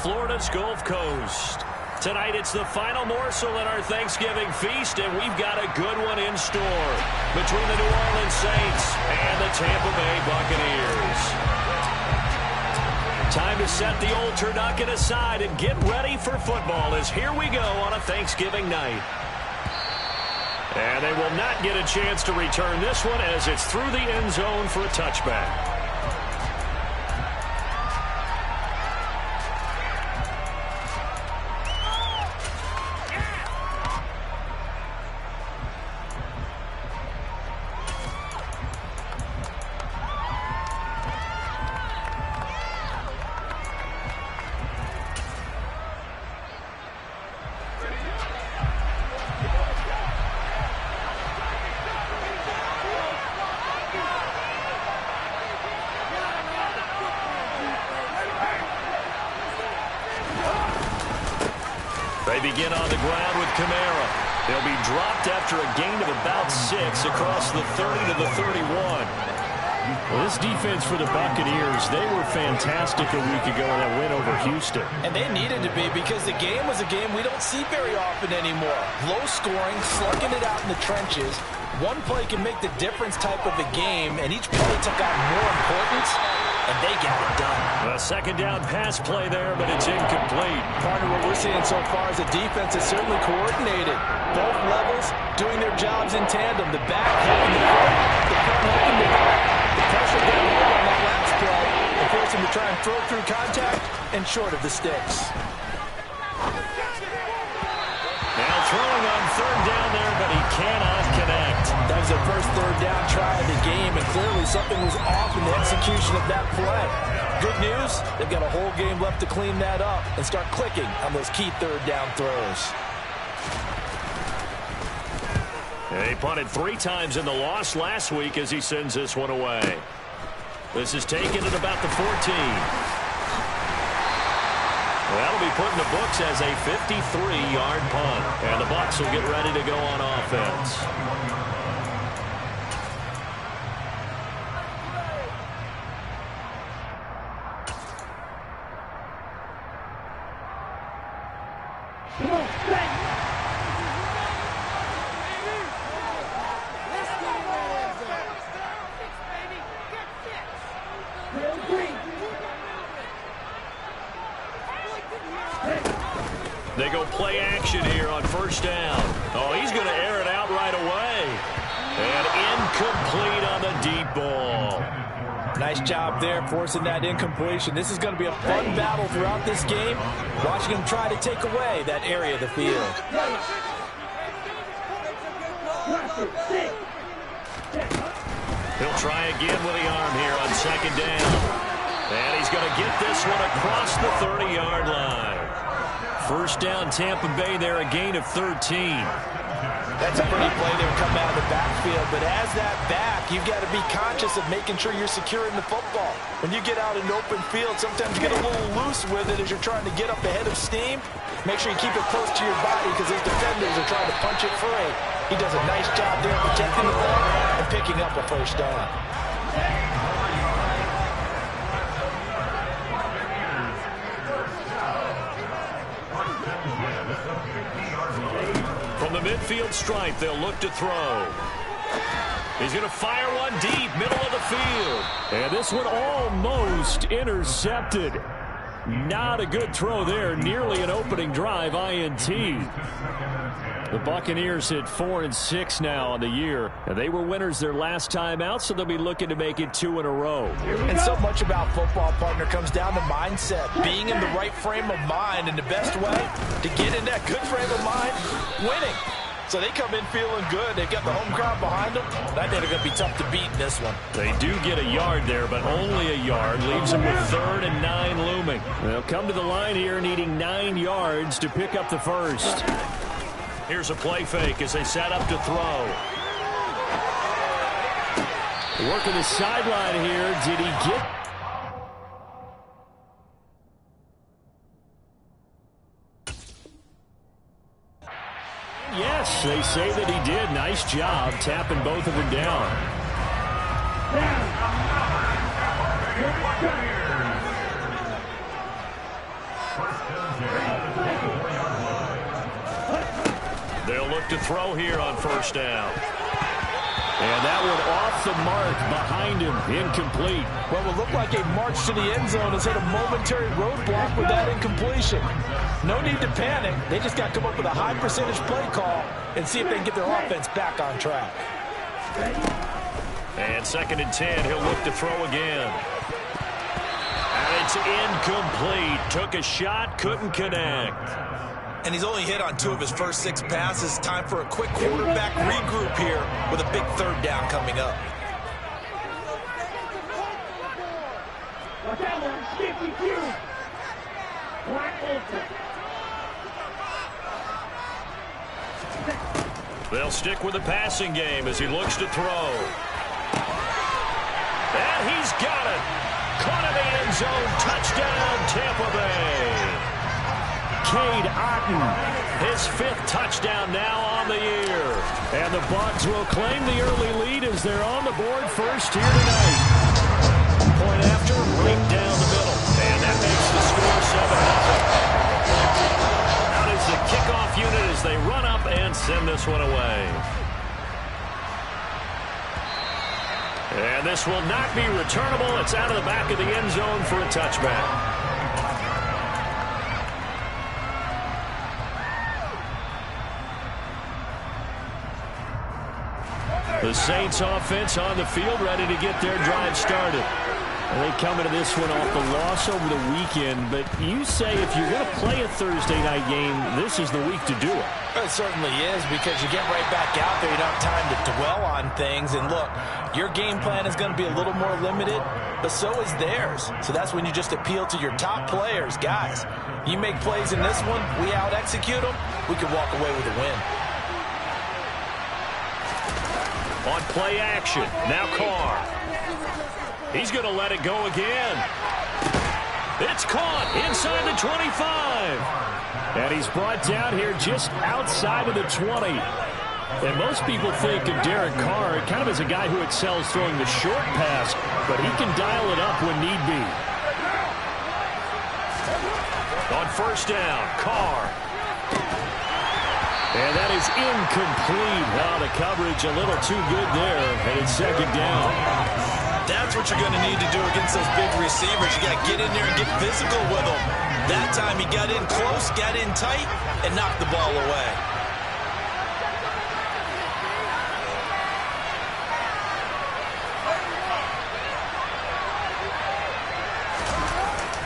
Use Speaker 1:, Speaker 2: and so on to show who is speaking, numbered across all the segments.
Speaker 1: Florida's Gulf Coast. Tonight it's the final morsel in our Thanksgiving feast, and we've got a good one in store between the New Orleans Saints and the Tampa Bay Buccaneers. Time to set the old turducken aside and get ready for football, as here we go on a Thanksgiving night. And they will not get a chance to return this one, as it's through the end zone for a touchback. They begin on the ground with Kamara. They'll be dropped after a gain of about 6 across the 30 to the 31.
Speaker 2: Well, this defense for the Buccaneers, they were fantastic a week ago in that win over Houston.
Speaker 3: And they needed to be, because the game was a game we don't see very often anymore. Low scoring, slugging it out in the trenches. One play can make the difference type of a game, and each play took on more importance, and they got it done.
Speaker 1: A second down pass play there, but it's incomplete.
Speaker 3: Partner, what we're seeing so far is the defense is certainly coordinated. Both levels doing their jobs in tandem. The back helping the front, the front helping the back. The pressure got over on that last play and forced him to try and throw through contact and short of the sticks.
Speaker 1: Now throwing on third down there, but he cannot connect.
Speaker 3: That was their first third down try of the game, and clearly something was off in the execution of that play. Good news, they've got a whole game left to clean that up and start clicking on those key third down throws.
Speaker 1: He punted 3 times in the loss last week as he sends this one away. This is taken at about the 14. That'll be put in the books as a 53-yard punt. And the Bucs will get ready to go on offense. They go play action here on first down. Oh, he's going to air it out right away. And incomplete on the deep ball.
Speaker 3: Nice job there forcing that incompletion. This is going to be a fun battle throughout this game. Watching him try to take away that area of the field.
Speaker 1: He'll try again with the arm here on second down. And he's going to get this one across the 30-yard line. First down, Tampa Bay there, a gain of 13.
Speaker 3: That's a pretty play there coming out of the backfield, but as that back, you've got to be conscious of making sure you're securing the football. When you get out in open field, sometimes you get a little loose with it as you're trying to get up ahead of steam. Make sure you keep it close to your body because those defenders are trying to punch it free. He does a nice job there protecting the ball and picking up a first down.
Speaker 1: From the midfield stripe, they'll look to throw. He's going to fire one deep, middle of the field.
Speaker 2: And this one almost intercepted. Not a good throw there. Nearly an opening drive INT. The Buccaneers hit 4-6 now on the year. And they were winners their last time out, so they'll be looking to make it 2 in a row.
Speaker 3: And so much about football, partner, comes down to mindset. Being in the right frame of mind, and the best way to get in that good frame of mind, winning. So they come in feeling good. They've got the home crowd behind them. I think they're going to be tough to beat in this one.
Speaker 1: They do get a yard there, but only a yard. Leaves them with 3rd and 9 looming.
Speaker 2: They'll come to the line here needing 9 yards to pick up the first.
Speaker 1: Here's a play fake as they set up to throw.
Speaker 2: Working the sideline here. Did he get... Yes, they say that he did. Nice job tapping both of them down.
Speaker 1: They'll look to throw here on first down.
Speaker 2: And that one off the mark behind him, incomplete.
Speaker 3: What will look like a march to the end zone has hit a momentary roadblock with that incompletion. No need to panic. They just got to come up with a high percentage play call and see if they can get their offense back on track.
Speaker 1: And 2nd and 10, he'll look to throw again. And it's incomplete. Took a shot, couldn't connect.
Speaker 3: And he's only hit on 2 of his first 6 passes. Time for a quick quarterback regroup here with a big 3rd down coming up.
Speaker 1: They'll stick with the passing game as he looks to throw. And he's got it. Caught in the end zone. Touchdown, Tampa Bay.
Speaker 2: Cade Otton,
Speaker 1: his 5th touchdown now on the year.
Speaker 2: And the Bucs will claim the early lead as they're on the board first here tonight.
Speaker 1: Point after, right down the middle. And that makes the score 7-0. Out is the kickoff unit as they run up and send this one away. And this will not be returnable. It's out of the back of the end zone for a touchback. The Saints offense on the field, ready to get their drive started.
Speaker 2: And they come into this one off the loss over the weekend, but you say if you're going to play a Thursday night game, this is the week to do it.
Speaker 3: It certainly is, because you get right back out there. You don't have time to dwell on things. And look, your game plan is going to be a little more limited, but so is theirs. So that's when you just appeal to your top players. Guys, you make plays in this one, we out-execute them, we can walk away with a win.
Speaker 1: On play action, now Carr. He's going to let it go again. It's caught inside the 25.
Speaker 2: And he's brought down here just outside of the 20. And most people think of Derek Carr kind of as a guy who excels throwing the short pass, but he can dial it up when need be.
Speaker 1: On first down, Carr.
Speaker 2: And that is incomplete. Now the coverage a little too good there, and it's 2nd down.
Speaker 3: That's what you're going to need to do against those big receivers. You got to get in there and get physical with them. That time he got in close, got in tight, and knocked the ball away.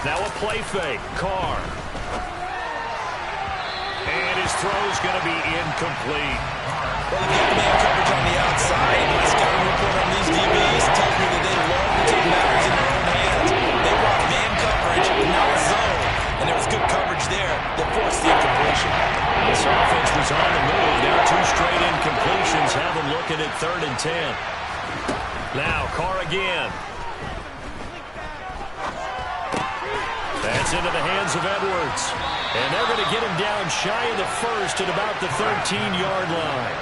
Speaker 1: Now a play fake, Carr. And his throw's going to be incomplete.
Speaker 3: Well, they get man coverage on the outside. The scouting report on these DBs tells me that they love to take matters in their own hands. They want man coverage, not zone. And there was good coverage there that forced the incompletion.
Speaker 1: This offense was on the move. There are 2 straight incompletions. Have them looking at 3rd and 10. Now, Carr again. That's into the hands of Edwards. And they're going to get him down shy of the first at about the 13-yard line.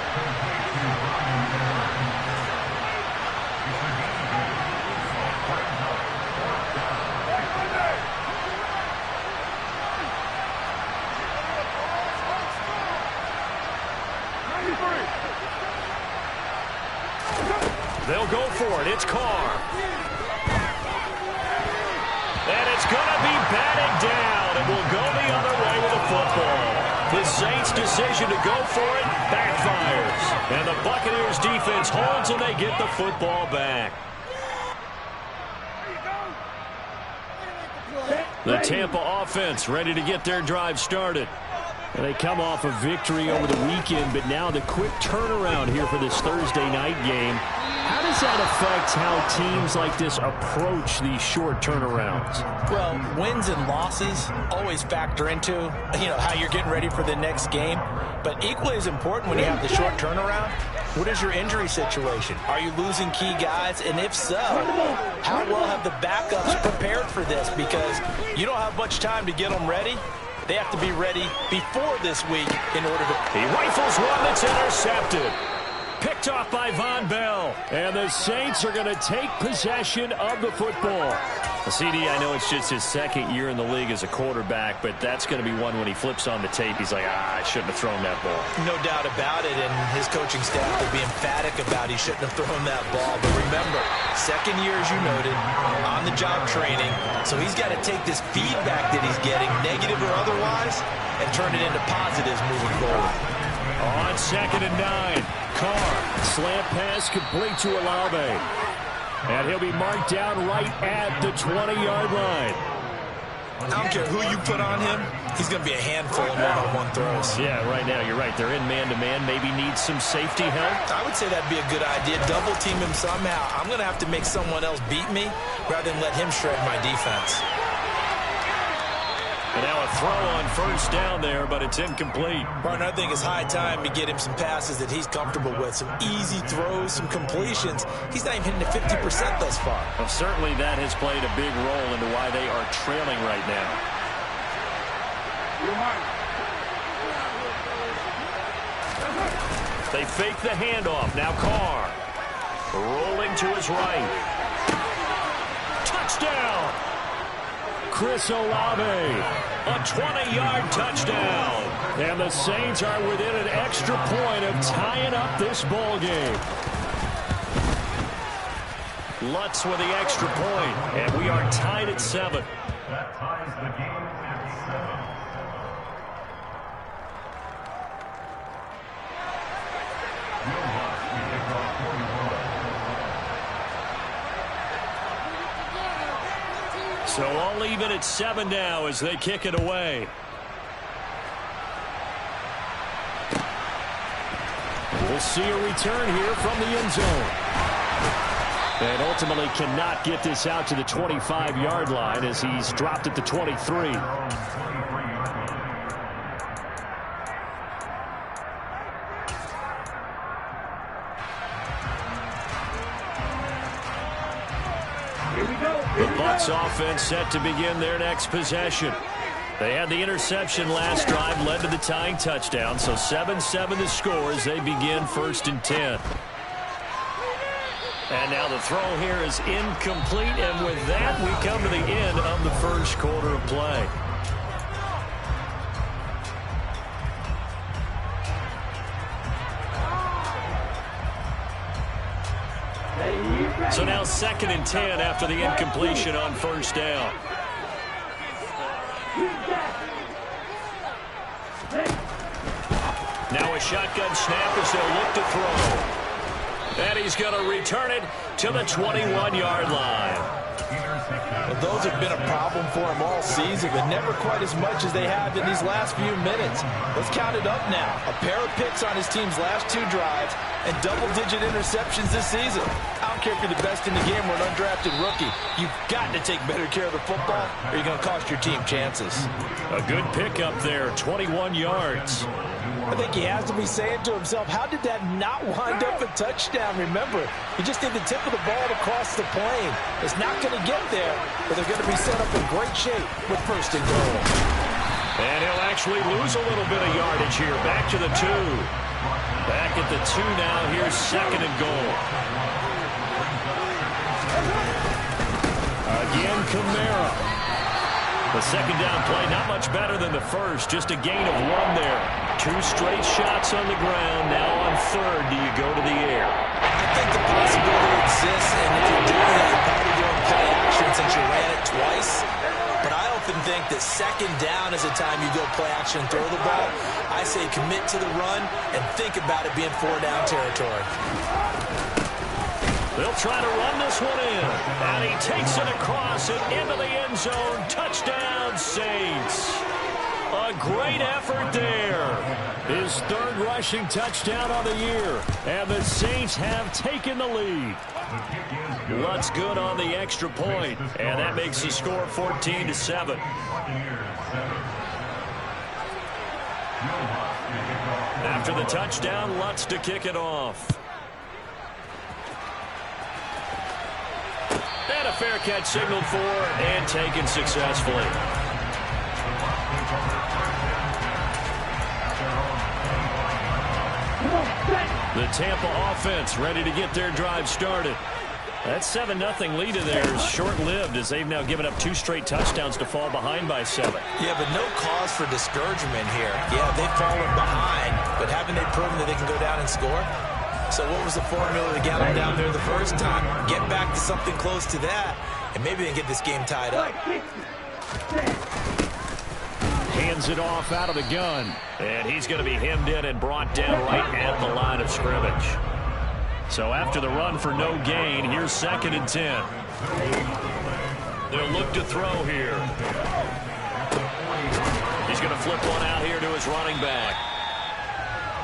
Speaker 1: They'll go for it. It's Carr. And it's going to be batted down. It will go the other way with the football. The Saints' decision to go for it backfires. And the Buccaneers' defense holds and they get the football back. The Tampa offense ready to get their drive started.
Speaker 2: And they come off a victory over the weekend, but now the quick turnaround here for this Thursday night game. How does that affect how teams like this approach these short turnarounds?
Speaker 3: Well, wins and losses always factor into, how you're getting ready for the next game. But equally as important when you have the short turnaround, what is your injury situation? Are you losing key guys? And if so, how well have the backups prepared for this? Because you don't have much time to get them ready. They have to be ready before this week in order to...
Speaker 1: He rifles one that's intercepted.
Speaker 2: Picked off by Von Bell. And the Saints are going to take possession of the football.
Speaker 1: CD, I know it's just his second year in the league as a quarterback, but that's going to be one when he flips on the tape. He's like, I shouldn't have thrown that ball.
Speaker 3: No doubt about it, and his coaching staff will be emphatic about he shouldn't have thrown that ball. But remember, second year, as you noted, on-the-job training, so he's got to take this feedback that he's getting, negative or otherwise, and turn it into positives moving forward.
Speaker 2: On 2nd and 9, Carr, slant pass complete to Llnuke. And he'll be marked down right at the 20-yard line.
Speaker 3: I don't care who you put on him, he's going to be a handful in one-on-one throws.
Speaker 2: Yeah, right now, you're right. They're in man-to-man, maybe needs some safety help.
Speaker 3: I would say that'd be a good idea. Double team him somehow. I'm going to have to make someone else beat me rather than let him shred my defense.
Speaker 2: And now a throw on 1st down there, but it's incomplete.
Speaker 3: Partner, I think it's high time to get him some passes that he's comfortable with. Some easy throws, some completions. He's not even hitting the 50% thus far.
Speaker 2: Well, certainly that has played a big role into why they are trailing right now. They fake the handoff. Now Carr rolling to his right. Touchdown! Chris Olave, a 20-yard touchdown. And the Saints are within an extra point of tying up this ball game. Lutz with the extra point, and we are tied at 7.
Speaker 4: That ties the game at 7.
Speaker 2: So all even at 7 now as they kick it away. We'll see a return here from the end zone. And ultimately cannot get this out to the 25-yard line as he's dropped at the 23. The Bucs offense set to begin their next possession. They had the interception last drive, led to the tying touchdown, so 7-7 the score as they begin 1st and 10. And now the throw here is incomplete, and with that we come to the end of the 1st quarter of play. So now 2nd and 10 after the incompletion on 1st down. Now a shotgun snap as they'll look to throw. And he's going to return it to the 21-yard line.
Speaker 3: Well, those have been a problem for him all season, but never quite as much as they have in these last few minutes. Let's count it up now. A pair of picks on his team's last 2 drives and double-digit interceptions this season. I don't care if you're the best in the game or an undrafted rookie. You've got to take better care of the football or you're going to cost your team chances.
Speaker 2: A good pickup there, 21 yards.
Speaker 3: I think he has to be saying to himself, how did that not wind up a touchdown? Remember, you just need the tip of the ball to cross the plane. It's not going to get there, but they're going to be set up in great shape with 1st and goal.
Speaker 2: And he'll actually lose a little bit of yardage here. Back to the 2. Back at the 2 now. Here's 2nd and goal. Again, Kamara. The 2nd down play, not much better than the 1st. Just a gain of 1 there. 2 straight shots on the ground. Now on 3rd, do you go to the air?
Speaker 3: I think the possibility exists, and if you're doing it, you're probably doing play action since you ran it twice. But I often think that 2nd down is the time you go play action and throw the ball. I say commit to the run and think about it being 4-down territory.
Speaker 2: They'll try to run this one in. And he takes it across and into the end zone. Touchdown, Saints. A great effort there. His 3rd rushing touchdown of the year. And the Saints have taken the lead. Lutz good on the extra point. And that makes the score 14-7. After the touchdown, Lutz to kick it off. And a fair catch signaled for and taken successfully. The Tampa offense ready to get their drive started. That 7-0 lead of theirs short-lived as they've now given up 2 straight touchdowns to fall behind by 7.
Speaker 3: Yeah, but no cause for discouragement here. Yeah, they've fallen behind, but haven't they proven that they can go down and score? So what was the formula to get them down there the first time? Get back to something close to that, and maybe they can get this game tied up.
Speaker 2: Hands it off out of the gun.
Speaker 1: And he's going to be hemmed in and brought down right at the line of scrimmage. So after the run for no gain, here's 2nd and 10. They'll look to throw here. He's going to flip one out here to his running back.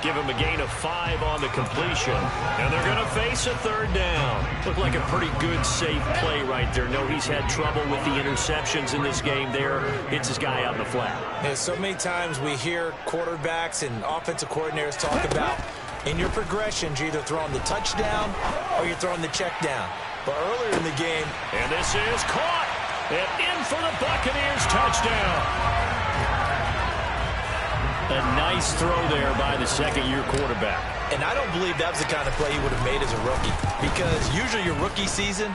Speaker 1: Give him a gain of 5 on the completion. And they're going to face a 3rd down. Looked like a pretty good, safe play right there. No, he's had trouble with the interceptions in this game there. Hits his guy out in the flat.
Speaker 3: Yeah, so many times we hear quarterbacks and offensive coordinators talk about in your progressions, you're either throwing the touchdown or you're throwing the check down. But earlier in the game,
Speaker 1: and this is caught and in for the Buccaneers touchdown.
Speaker 2: A nice throw there by the 2nd-year quarterback.
Speaker 3: And I don't believe that was the kind of play he would have made as a rookie, because usually your rookie season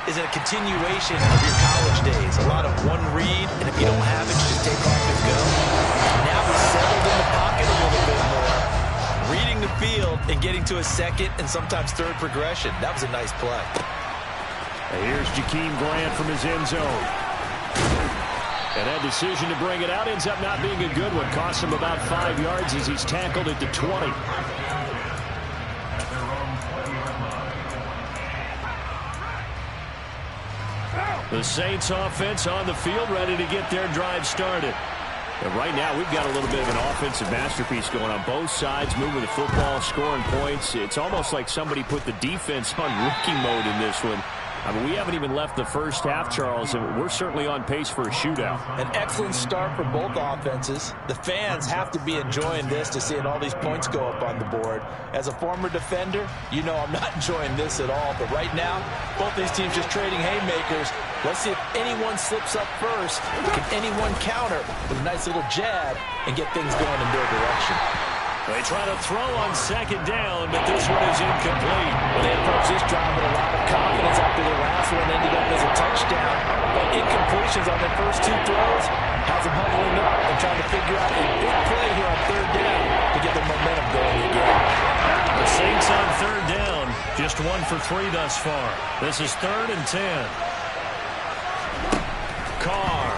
Speaker 3: is a continuation of your college days. A lot of one read, and if you don't have it, you just take off and go. Now he's settled in the pocket a little bit more, reading the field and getting to a 2nd and sometimes 3rd progression. That was a nice play.
Speaker 2: Here's Jakeem Grant from his end zone. And that decision to bring it out ends up not being a good one. Costs him about 5 yards as he's tackled at the 20. The Saints offense on the field ready to get their drive started. And right now we've got a little bit of an offensive masterpiece going on both sides, moving the football, scoring points. It's almost like somebody put the defense on rookie mode in this one. I mean, we haven't even left the first half, Charles, and we're certainly on pace for a shootout.
Speaker 3: An excellent start for both offenses. The fans have to be enjoying this to seeing all these points go up on the board. As a former defender, you know I'm not enjoying this at all. But right now, both these teams just trading haymakers. Let's see if anyone slips up first. Can anyone counter with a nice little jab and get things going in their direction?
Speaker 2: They try to throw on 2nd down, but this one is incomplete.
Speaker 3: Well, they approach this drive with a lot of confidence after their last one ended up as a touchdown. But incompletions on their first 2 throws has them huddling up and trying to figure out a big play here on 3rd down to get their momentum going again.
Speaker 2: The Saints on 3rd down, just 1 for 3 thus far. This is 3rd and 10. Carr.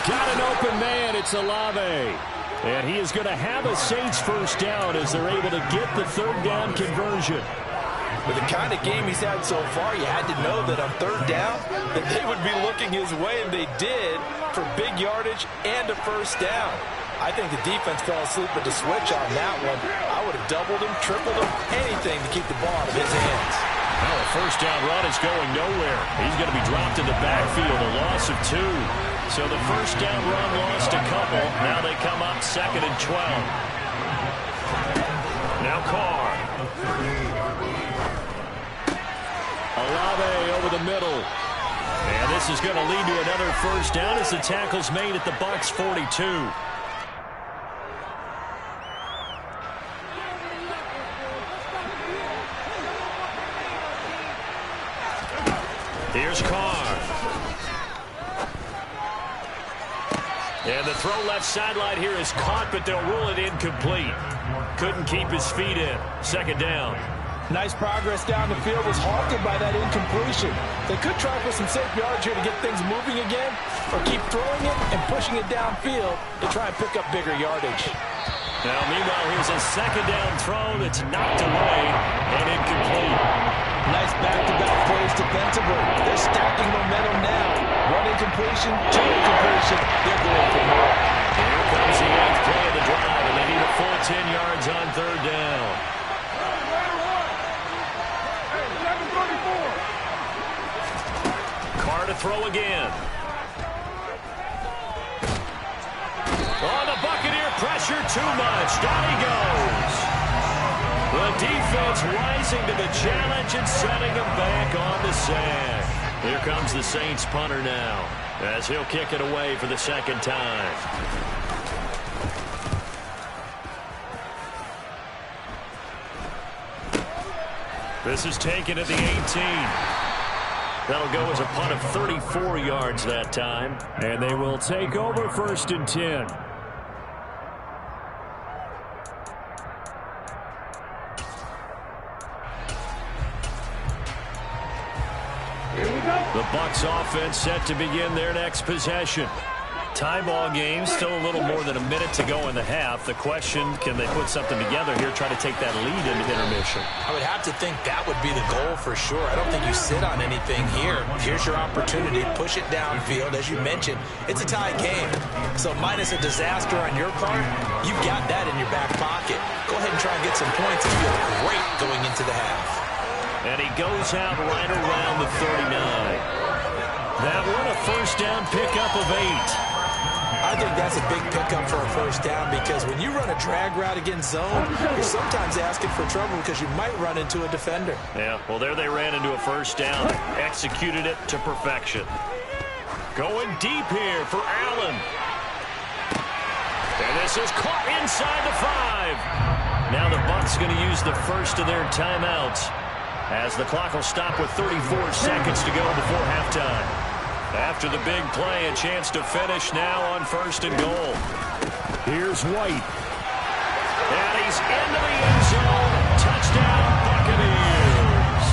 Speaker 2: Got an open man. It's Llnuke. And he is going to have a Saints first down as they're able to get the 3rd down conversion.
Speaker 3: With the kind of game he's had so far, you had to know that on 3rd down that they would be looking his way, and they did, for big yardage and a first down. I think the defense fell asleep at the switch on that one. I would have doubled him, tripled him, anything to keep the ball out of his hands.
Speaker 2: Well, the first down run is going nowhere. He's going to be dropped in the backfield, a loss of 2. So the first down run lost a couple. Now they come up 2nd and 12. Now Carr. Llnuke over the middle. And this is going to lead to another first down as the tackle's made at the Bucs 42. Here's Carr. And the throw left sideline here is caught, but they'll rule it incomplete. Couldn't keep his feet in. 2nd down.
Speaker 3: Nice progress down the field was halted by that incompletion. They could try for some safe yards here to get things moving again, or keep throwing it and pushing it downfield to try and pick up bigger yardage.
Speaker 2: Now, meanwhile, here's a 2nd down throw that's knocked away and incomplete.
Speaker 3: Nice back-to-back plays defensively. They're stacking momentum now. 1 incompletion, 2 incompletion. They're going for more.
Speaker 2: And here comes the 8th play of the drive, and they need a full 10 yards on 3rd down. Carr to throw again. Oh, the Buccaneer pressure too much. Down he goes. The defense rising to the challenge and setting him back on the sack. Here comes the Saints punter now as he'll kick it away for the 2nd time. This is taken at the 18. That'll go as a punt of 34 yards that time. And they will take over 1st and 10. The Bucs offense set to begin their next possession. Tie ball game, still a little more than a minute to go in the half. The question, can they put something together here, try to take that lead into intermission?
Speaker 3: I would have to think that would be the goal for sure. I don't think you sit on anything here. Here's your opportunity. Push it downfield. As you mentioned, it's a tie game. So minus a disaster on your part, you've got that in your back pocket. Go ahead and try and get some points and feel great going into the half.
Speaker 2: And he goes out right around the 39. That one a 1st down pickup of 8.
Speaker 3: I think that's a big pickup for a 1st down because when you run a drag route against zone, you're sometimes asking for trouble because you might run into a defender.
Speaker 2: Yeah, well, there they ran into a 1st down. Executed it to perfection. Going deep here for Allen. And this is caught inside the 5. Now the Bucs going to use the first of their timeouts as the clock will stop with 34 seconds to go before halftime. After the big play, a chance to finish now on 1st and goal. Here's White. And he's into the end zone. Touchdown, Buccaneers.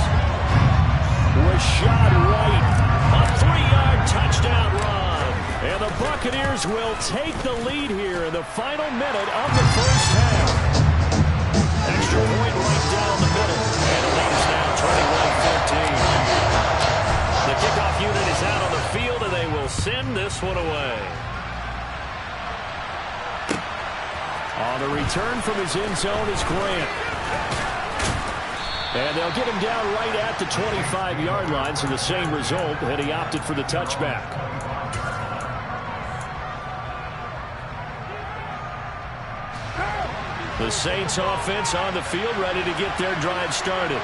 Speaker 2: Rashad White, a 3-yard touchdown run. And the Buccaneers will take the lead here in the final minute of the 1st half. Extra point right down the middle. And it leaves now 21-15. The kickoff unit is out on the field, and they will send this one away. On the return from his end zone is Grant. And they'll get him down right at the 25-yard line, so the same result, and he opted for the touchback. The Saints offense on the field, ready to get their drive started.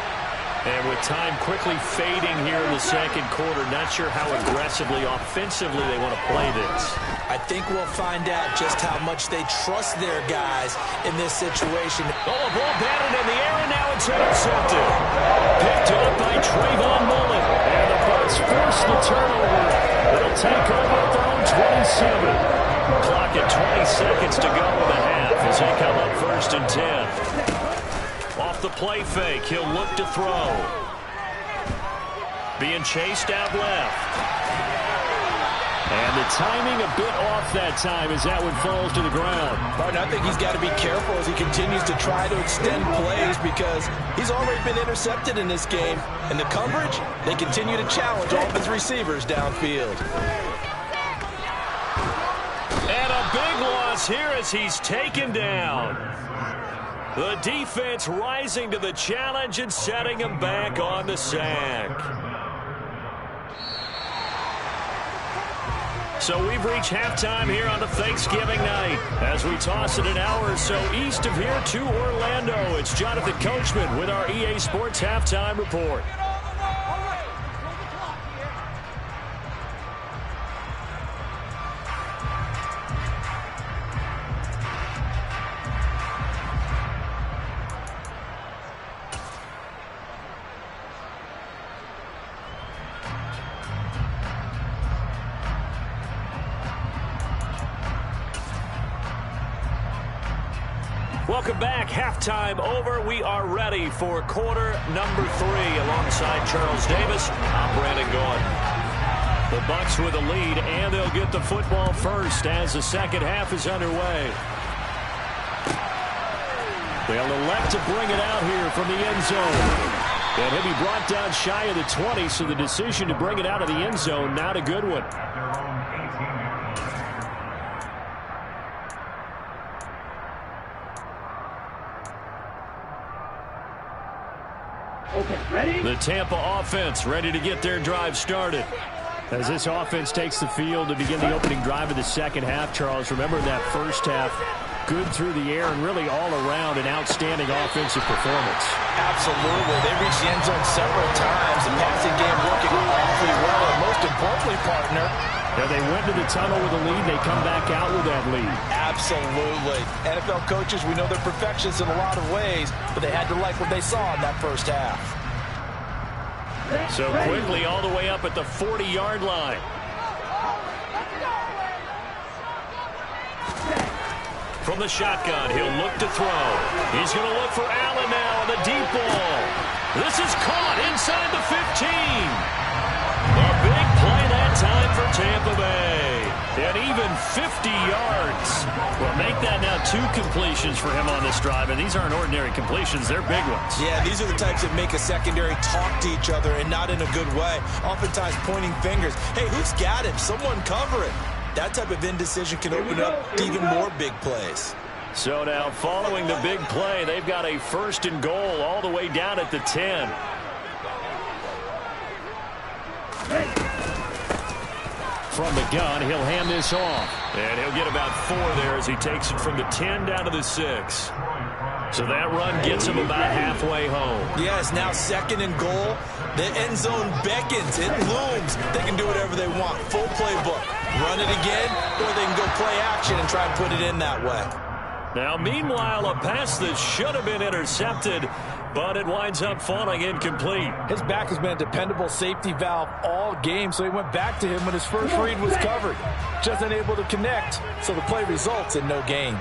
Speaker 2: And with time quickly fading here in the 2nd quarter, not sure how aggressively, offensively they want to play this.
Speaker 3: I think we'll find out just how much they trust their guys in this situation.
Speaker 2: Oh, a ball batted in the air, and now it's intercepted. Picked up by Trayvon Mullen. And the Bucs force the turnover. They'll take over at their own 27. Clock at 20 seconds to go in the half as they come up 1st and 10. Off the play fake, he'll look to throw. Being chased out left. And the timing a bit off that time as that one falls to the ground.
Speaker 3: Martin, I think he's got to be careful as he continues to try to extend plays because he's already been intercepted in this game. And the coverage, they continue to challenge all of his receivers downfield.
Speaker 2: And a big loss here as he's taken down. The defense rising to the challenge and setting him back on the sack. So we've reached halftime here on a Thanksgiving night. As we toss it an hour or so east of here to Orlando, it's Jonathan Coachman with our EA Sports Halftime Report. Welcome back. Halftime over. We are ready for quarter number 3. Alongside Charles Davis, I'm Brandon Gordon. The Bucs with a lead, and they'll get the football first as the second half is underway. They'll elect to bring it out here from the end zone. And he'll be brought down shy of the 20, so the decision to bring it out of the end zone, not a good one.
Speaker 4: Okay, ready?
Speaker 2: The Tampa offense ready to get their drive started. As this offense takes the field to begin the opening drive of the second half, Charles, remember that first half, good through the air and really all around an outstanding offensive performance.
Speaker 3: Absolutely. They reached the end zone several times. The passing game working awfully well. And most importantly, partner,
Speaker 2: they went to the tunnel with a lead. They come back out with that lead.
Speaker 3: Absolutely. NFL coaches, we know they're perfectionists in a lot of ways, but they had to like what they saw in that first half.
Speaker 1: So quickly all the way up at the 40-yard line. From the shotgun, he'll look to throw. He's going to look for Allen now on the deep ball. This is caught inside the 15. A big play that time for Tampa Bay. And even 50 yards. Well, make that now 2 completions for him on this drive. And these aren't ordinary completions. They're big ones.
Speaker 3: Yeah, these are the types that make a secondary talk to each other and not in a good way. Oftentimes pointing fingers. Hey, who's got him? Someone cover it. That type of indecision can open up to even more big plays.
Speaker 1: So now following the big play, they've got a 1st and goal all the way down at the 10. From the gun, he'll hand this off. And he'll get about 4 there as he takes it from the 10 down to the 6. So that run gets him about halfway home.
Speaker 3: Yeah, it's now 2nd and goal. The end zone beckons. It looms. They can do whatever they want. Full playbook. Run it again, or they can go play action and try and put it in that way.
Speaker 1: Now, meanwhile, a pass that should have been intercepted, but it winds up falling incomplete.
Speaker 3: His back has been a dependable safety valve all game, so he went back to him when his first read was covered. Just unable to connect, so the play results in no gain.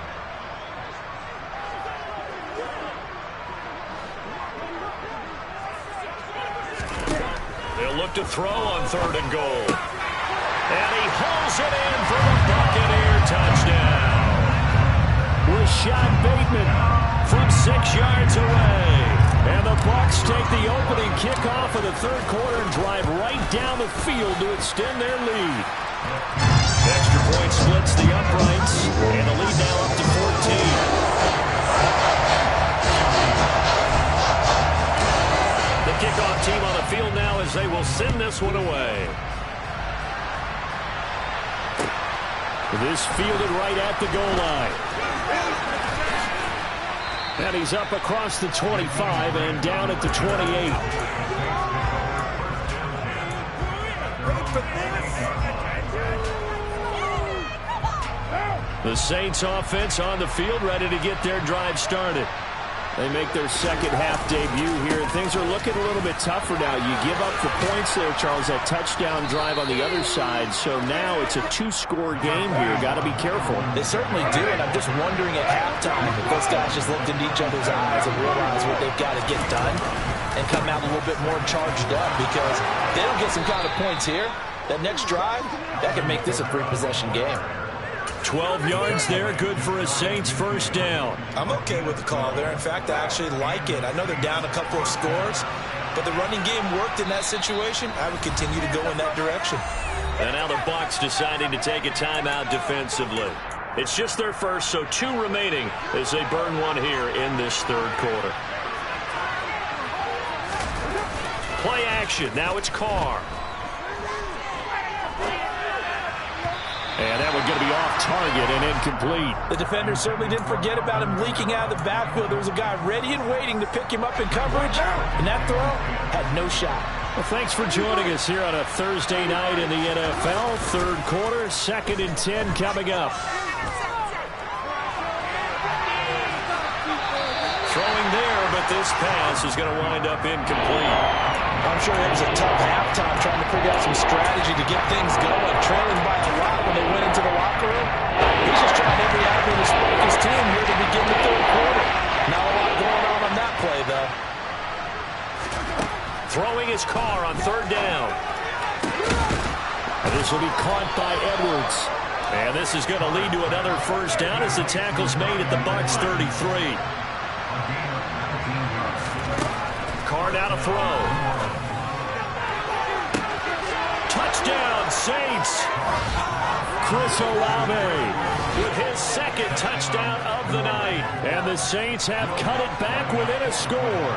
Speaker 1: They'll look to throw on 3rd and goal. And he hauls it in for the Buccaneer touchdown. Rashad Bateman from 6 yards away. And the Bucs take the opening kickoff of the 3rd quarter and drive right down the field to extend their lead. Extra point splits the uprights, and the lead now up to 14. The kickoff team on the field now as they will send this one away. This fielded right at the goal line. And he's up across the 25 and down at the 28. The Saints offense on the field ready to get their drive started. They make their second half debut here, and things are looking a little bit tougher now. You give up the points there, Charles, that touchdown drive on the other side. So now it's a 2-score game here. Got to be careful.
Speaker 3: They certainly do, and I'm just wondering at halftime if those guys just looked into each other's eyes and realized what they've got to get done and come out a little bit more charged up, because they don't get some kind of points here. That next drive, that can make this a 3-possession game.
Speaker 1: 12 yards there, good for a Saints first down.
Speaker 3: I'm okay with the call there. In fact, I actually like it. I know they're down a couple of scores, but the running game worked in that situation. I would continue to go in that direction.
Speaker 1: And now the Bucs deciding to take a timeout defensively. It's just their first, so 2 remaining as they burn one here in this 3rd quarter. Play action. Now it's Carr. And that one's going to be off target and incomplete.
Speaker 3: The defender certainly didn't forget about him leaking out of the backfield. There was a guy ready and waiting to pick him up in coverage, and that throw had no shot.
Speaker 1: Well, thanks for joining us here on a Thursday night in the NFL. 3rd quarter, 2nd and 10 coming up. Throwing there, but this pass is going to wind up incomplete.
Speaker 3: I'm sure it was a tough halftime trying to figure out some strategy to get things going. Trailing by a lot when they went into the locker room. He's just trying every avenue to spark his team here to begin the 3rd quarter. Not a lot going on that play, though.
Speaker 1: Throwing his Carr on 3rd down. And this will be caught by Edwards. And this is going to lead to another first down as the tackle's made at the Bucs 33. Carr now to throw. Touchdown, Saints. Chris Olave with his 2nd touchdown of the night. And the Saints have cut it back within a score.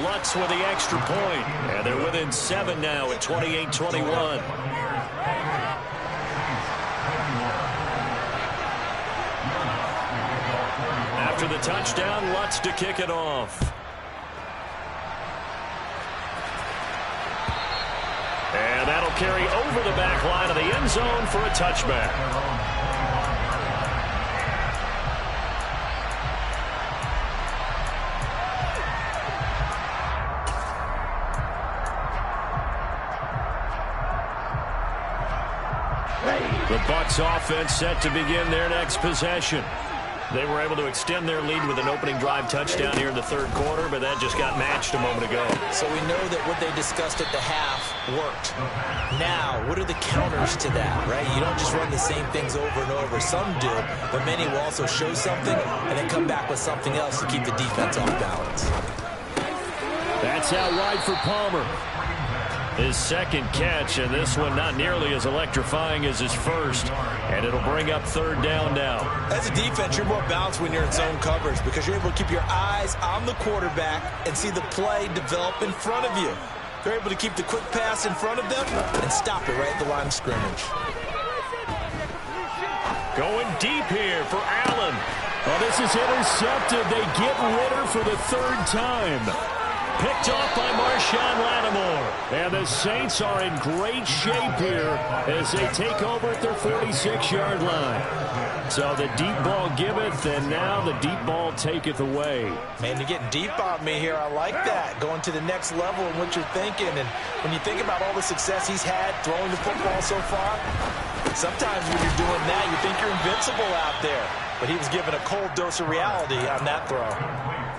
Speaker 1: Lutz with the extra point. And they're within 7 now at 28-21. After the touchdown, Lutz to kick it off. And that'll carry over the back line of the end zone for a touchback.
Speaker 2: The Bucs offense set to begin their next possession.
Speaker 1: They were able to extend their lead with an opening drive touchdown here in the third quarter, but that just got matched a moment ago.
Speaker 3: So we know that what they discussed at the half worked. Now, what are the counters to that, right? You don't just run the same things over and over. Some do, but many will also show something and then come back with something else to keep the defense off balance.
Speaker 2: That's out wide for Palmer. His second catch, and this one not nearly as electrifying as his first. And it'll bring up third down now.
Speaker 3: As a defense, you're more balanced when you're in zone coverage because you're able to keep your eyes on the quarterback and see the play develop in front of you. They're able to keep the quick pass in front of them and stop it right at the line of scrimmage.
Speaker 1: Going deep here for Allen.
Speaker 2: Well, this is intercepted. They get Ritter for the third time. Picked off by Marshawn Lattimore. And the Saints are in great shape here as they take over at their 46-yard line. So the deep ball giveth, and now the deep ball taketh away.
Speaker 3: Man, you're getting deep on me here. I like that. Going to the next level in what you're thinking. And when you think about all the success he's had throwing the football so far, sometimes when you're doing that, you think you're invincible out there. But he was given a cold dose of reality on that throw.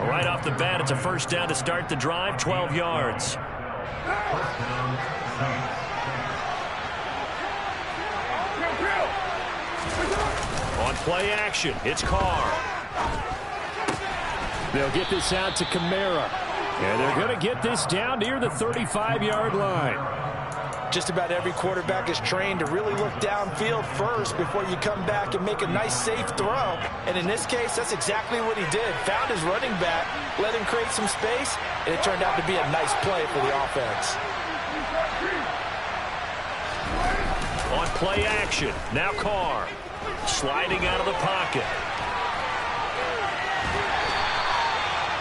Speaker 1: Right off the bat, it's a first down to start the drive, 12 yards. On play action, it's Carr.
Speaker 2: They'll get this out to Kamara. And they're going to get this down near the 35-yard line.
Speaker 3: Just about every quarterback is trained to really look downfield first before you come back and make a nice, safe throw. And in this case, that's exactly what he did. Found his running back, let him create some space, and it turned out to be a nice play for the offense.
Speaker 1: On play action, now Carr. Sliding out of the pocket.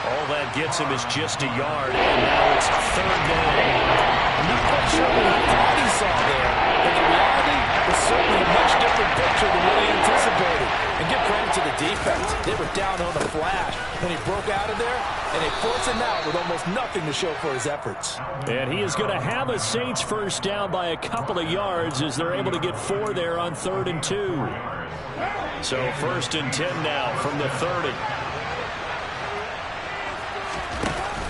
Speaker 1: All that gets him is just a yard, and now it's third down.
Speaker 3: I'm not quite sure what he thought he saw there, but the reality was certainly a much different picture than what he anticipated. And give credit to the defense. They were down on the flash when he broke out of there, and they forced him out with almost nothing to show for his efforts.
Speaker 2: And he is going to have a Saints first down by a couple of yards as they're able to get 4 there on 3rd and 2.
Speaker 1: So 1st and 10 now from the 30.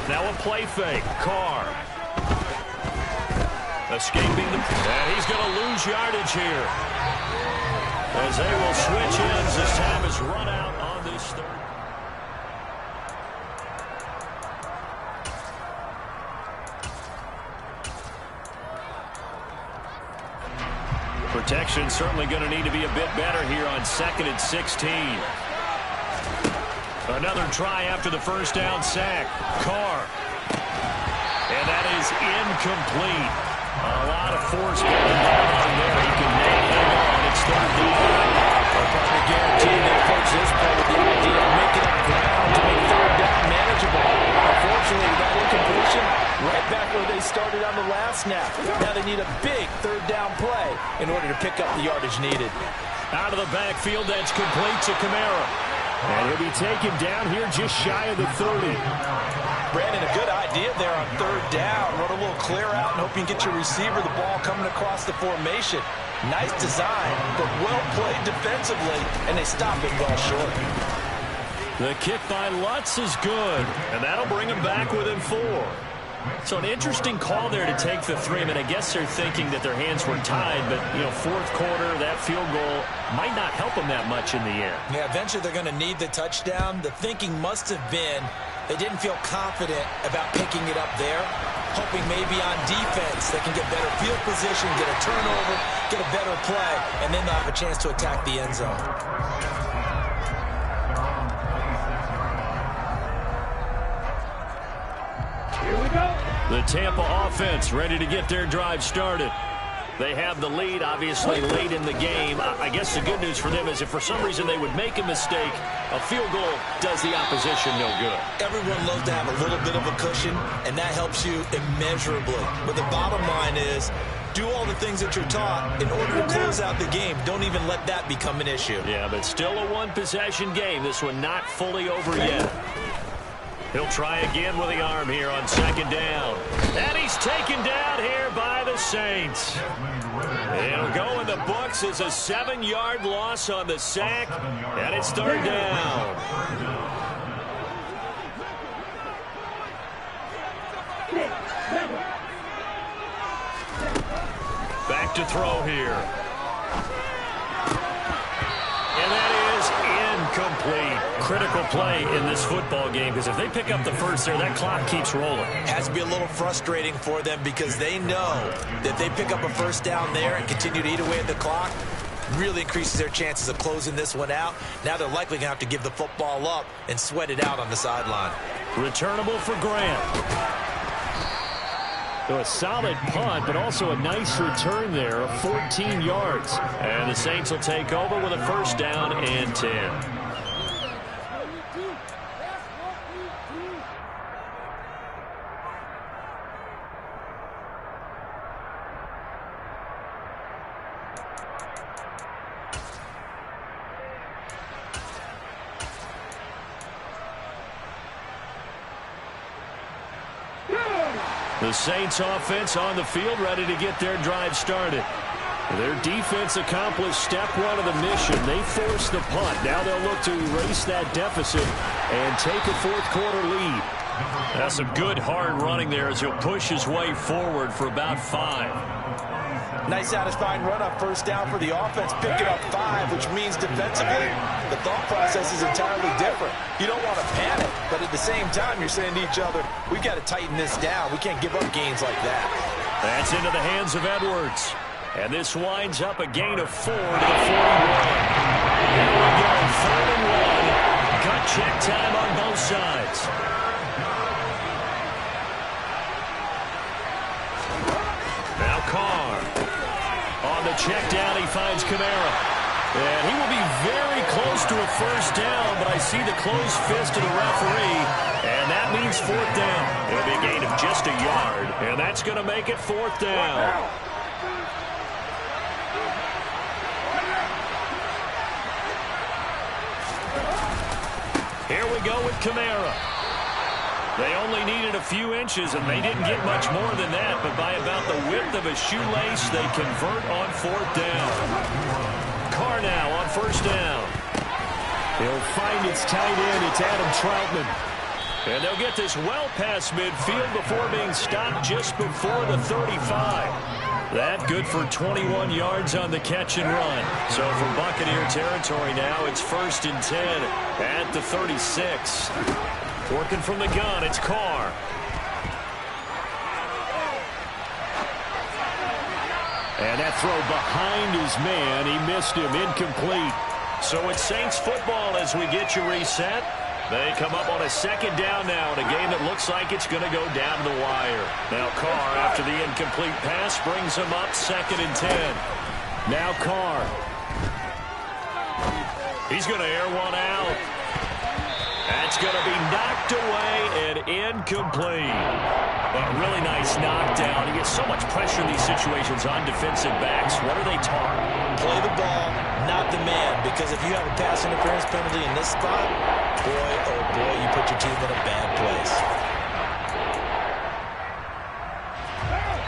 Speaker 1: Now a play fake. Carr. Escaping the... And he's going to lose yardage here. As they will switch ends as time is run out on this third. Protection certainly going to need to be a bit better here on 2nd and 16. Another try after the first down sack. Carr. And that is incomplete. A lot of force going down on there. He can hang on. It's 3rd down.
Speaker 3: I'll probably guarantee they approach this play with the idea of making up ground to make 3rd down manageable. Unfortunately, that incompletion right back where they started on the last snap. Now they need a big 3rd down play in order to pick up the yardage needed.
Speaker 1: Out of the backfield, that's complete to Kamara.
Speaker 2: And he'll be taken down here just shy of the 30.
Speaker 3: Brandon, a good idea there on 3rd down. Run a little clear out and hope you can get your receiver the ball coming across the formation. Nice design, but well played defensively, and they stop it well short.
Speaker 1: The kick by Lutz is good, and that'll bring him back within 4. So an interesting call there to take the 3. I mean, I guess they're thinking that their hands were tied, but, you know, 4th quarter, that field goal might not help them that much in the end.
Speaker 3: Yeah, eventually they're going to need the touchdown. The thinking must have been they didn't feel confident about picking it up there, hoping maybe on defense they can get better field position, get a turnover, get a better play, and then they'll have a chance to attack the end zone.
Speaker 1: The Tampa offense ready to get their drive started. They have the lead, obviously, late in the game. I guess the good news for them is if for some reason they would make a mistake, a field goal does the opposition no good.
Speaker 3: Everyone loves to have a little bit of a cushion, and that helps you immeasurably. But the bottom line is, do all the things that you're taught in order to close out the game. Don't even let that become an issue.
Speaker 1: Yeah, but still a one-possession game. This one not fully over yet. He'll try again with the arm here on 2nd down. And he's taken down here by the Saints. It'll go in the books as a 7-yard loss on the sack, and it's third down. Back to throw here. And that is incomplete. Critical play in this football game, because if they pick up the first there, that clock keeps rolling.
Speaker 3: Has to be a little frustrating for them because they know that they pick up a first down there and continue to eat away at the clock, really increases their chances of closing this one out. Now they're likely going to have to give the football up and sweat it out on the sideline.
Speaker 2: Returnable for Grant. So a solid punt, but also a nice return there of 14 yards.
Speaker 1: And the Saints will take over with a first down and 10. The Saints offense on the field, ready to get their drive started. Their defense accomplished step one of the mission. They forced the punt. Now they'll look to erase that deficit and take a fourth-quarter lead. That's some good hard running there as he'll push his way forward for about 5.
Speaker 3: Nice satisfying run up first down for the offense, picking up 5, which means defensively the thought process is entirely different. You don't want to panic, but at the same time you're saying to each other, we've got to tighten this down. We can't give up gains like that.
Speaker 1: That's into the hands of Edwards. And this winds up a gain of 4 to the 41. Here we go, 3rd and 1. Cut check time on both sides. Now Carr. On the check down, he finds Kamara. And he will be very close to a first down, but I see the closed fist of the referee, and that means 4th down. It'll be a gain of just a yard, and that's going to make it 4th down. Here we go with Kamara. They only needed a few inches, and they didn't get much more than that, but by about the width of a shoelace, they convert on 4th down. Carr now on first down. He'll find its tight end. It's Adam Troutman. And they'll get this well past midfield before being stopped just before the 35. That good for 21 yards on the catch and run. So from Buccaneer territory now, it's 1st and 10 at the 36. Working from the gun, it's Carr. And that throw behind his man, he missed him, incomplete. So it's Saints football as we get you reset. They come up on a 2nd down now in a game that looks like it's going to go down to the wire. Now Carr, after the incomplete pass, brings him up 2nd and 10. Now Carr. He's going to air one out. That's going to be knocked away and incomplete. A really nice knockdown. You get so much pressure in these situations on defensive backs. What are they taught?
Speaker 3: Play the ball, not the man, because if you have a pass interference penalty in this spot, boy, oh boy, you put your team in a bad place.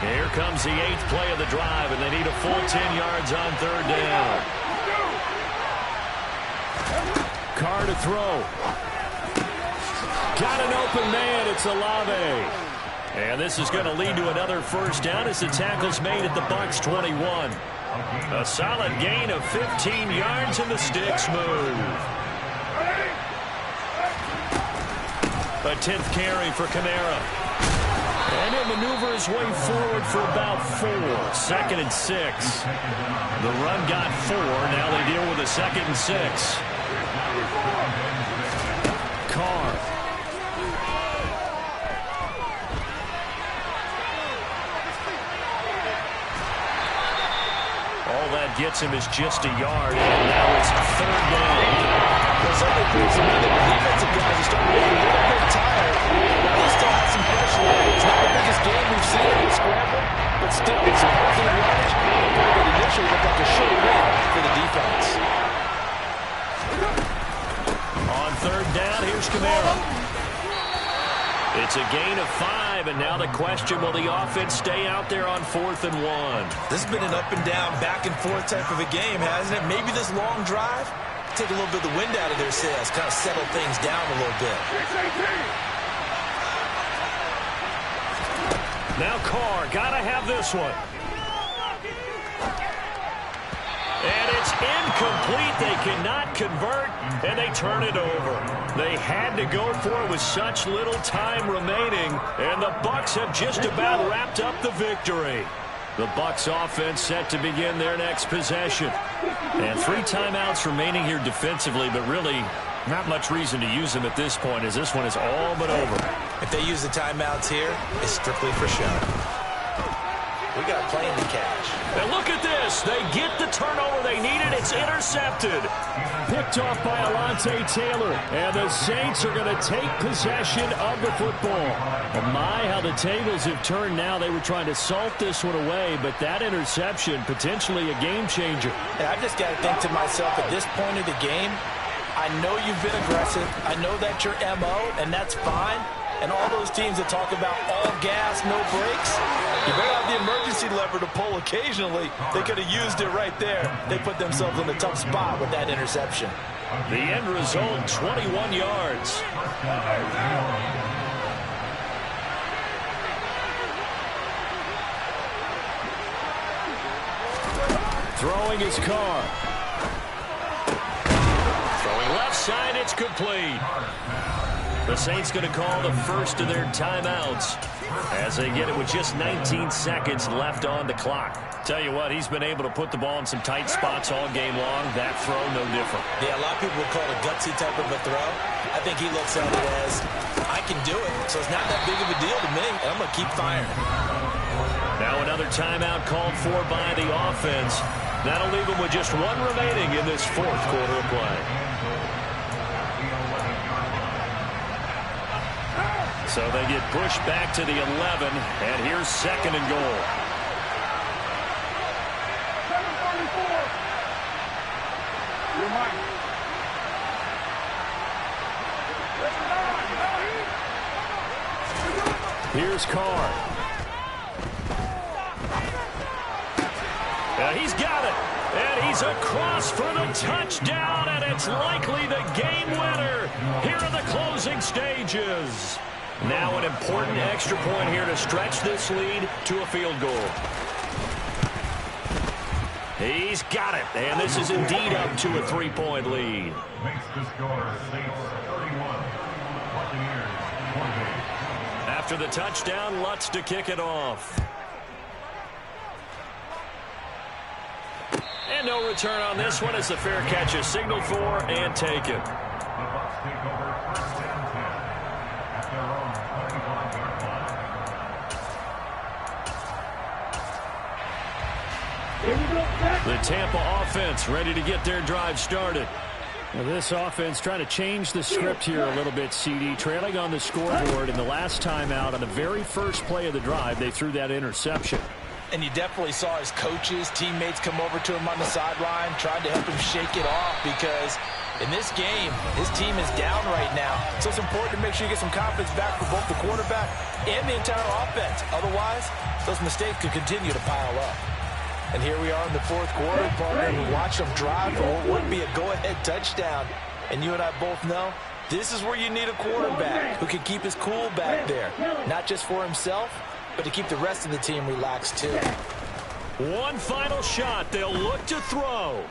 Speaker 1: Here comes the 8th play of the drive, and they need a full 10 yards on 3rd down. Carr to throw. Got an open man. It's Olave. And this is going to lead to another first down as the tackle's made at the Bucs 21. A solid gain of 15 yards, and the sticks move. A 10th carry for Kamara. And he'll maneuver his way forward for about 4. 2nd and 6. The run got 4. Now they deal with a 2nd and 6. Carr. All that gets him is just a yard, and now it's 3rd down.
Speaker 3: Well, something proves to me that the defensive guys are starting to get a little bit tired. Now they still have some pressure. It's not the biggest game we've seen in the scramble, but still, it's a healthy advantage. But initially looked like a sure win for the defense. On 3rd down, here's Kamara. It's a gain of 5
Speaker 1: drive, and now the question, will the offense stay out there on 4th and 1?
Speaker 3: This has been an up-and-down, back-and-forth type of a game, hasn't it? Maybe this long drive, take a little bit of the wind out of their sails, kind of settle things down a little bit.
Speaker 1: Now Carr, got to have this one. And it's incomplete. They cannot convert, and they turn it over. They had to go for it with such little time remaining, and the Bucs have just about wrapped up the victory. The Bucs offense set to begin their next possession. And 3 timeouts remaining here defensively, but really not much reason to use them at this point, as this one is all but over.
Speaker 3: If they use the timeouts here, it's strictly for show. We got a plane to catch.
Speaker 1: And look at this. They get the turnover they needed. It's intercepted.
Speaker 2: Picked off by Alontae Taylor. And the Saints are going to take possession of the football. Oh my, how the tables have turned now. They were trying to salt this one away, but that interception, potentially a game changer.
Speaker 3: And I just got to think to myself, at this point of the game, I know you've been aggressive. I know that's your MO, and that's fine. And all those teams that talk about all gas, no brakes, you better have the emergency lever to pull occasionally. They could have used it right there. They put themselves in a tough spot with that interception.
Speaker 1: The end result, 21 yards.
Speaker 2: Throwing his Carr.
Speaker 1: Throwing left side, it's complete. The Saints going to call the first of their timeouts as they get it with just 19 seconds left on the clock. Tell you what, he's been able to put the ball in some tight spots all game long. That throw, no different.
Speaker 3: Yeah, a lot of people would call it a gutsy type of a throw. I think he looks at it as, I can do it, so it's not that big of a deal to me, and I'm going to keep firing.
Speaker 1: Now another timeout called for by the offense. That'll leave them with just 1 remaining in this 4th quarter of play. So they get pushed back to the 11, and here's 2nd and goal.
Speaker 2: Here's Carr.
Speaker 1: He's got it, and he's across for the touchdown, and it's likely the game winner here in the closing stages. Now an important extra point here to stretch this lead to a field goal. He's got it, and this is indeed up to a 3-point lead.
Speaker 4: Makes the score Saints 31, Buccaneers 28.
Speaker 1: After the touchdown, Lutz to kick it off. And no return on this one as the fair catch is signaled for and taken.
Speaker 4: The Bucs take over 1st and 10 at their own 35-yard line.
Speaker 2: The Tampa offense ready to get their drive started. Now this offense trying to change the script here a little bit, CD. Trailing on the scoreboard in the last timeout on the very first play of the drive, they threw that interception.
Speaker 3: And you definitely saw his coaches, teammates come over to him on the sideline, tried to help him shake it off because in this game, his team is down right now. So it's important to make sure you get some confidence back for both the quarterback and the entire offense. Otherwise, those mistakes could continue to pile up. And here we are in the 4th quarter, partner, and watch them drive for what would be a go-ahead touchdown. And you and I both know this is where you need a quarterback who can keep his cool back there, not just for himself, but to keep the rest of the team relaxed too.
Speaker 1: One final shot. They'll look to throw.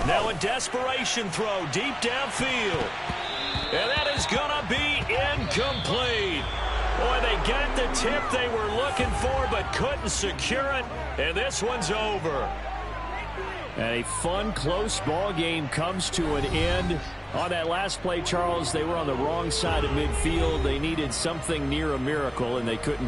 Speaker 1: Now a desperation throw deep downfield. And that is going to be incomplete. Boy, they got the tip they were looking for but couldn't secure it. And this one's over.
Speaker 2: And a fun, close ball game comes to an end. On that last play, Charles, they were on the wrong side of midfield. They needed something near a miracle, and they couldn't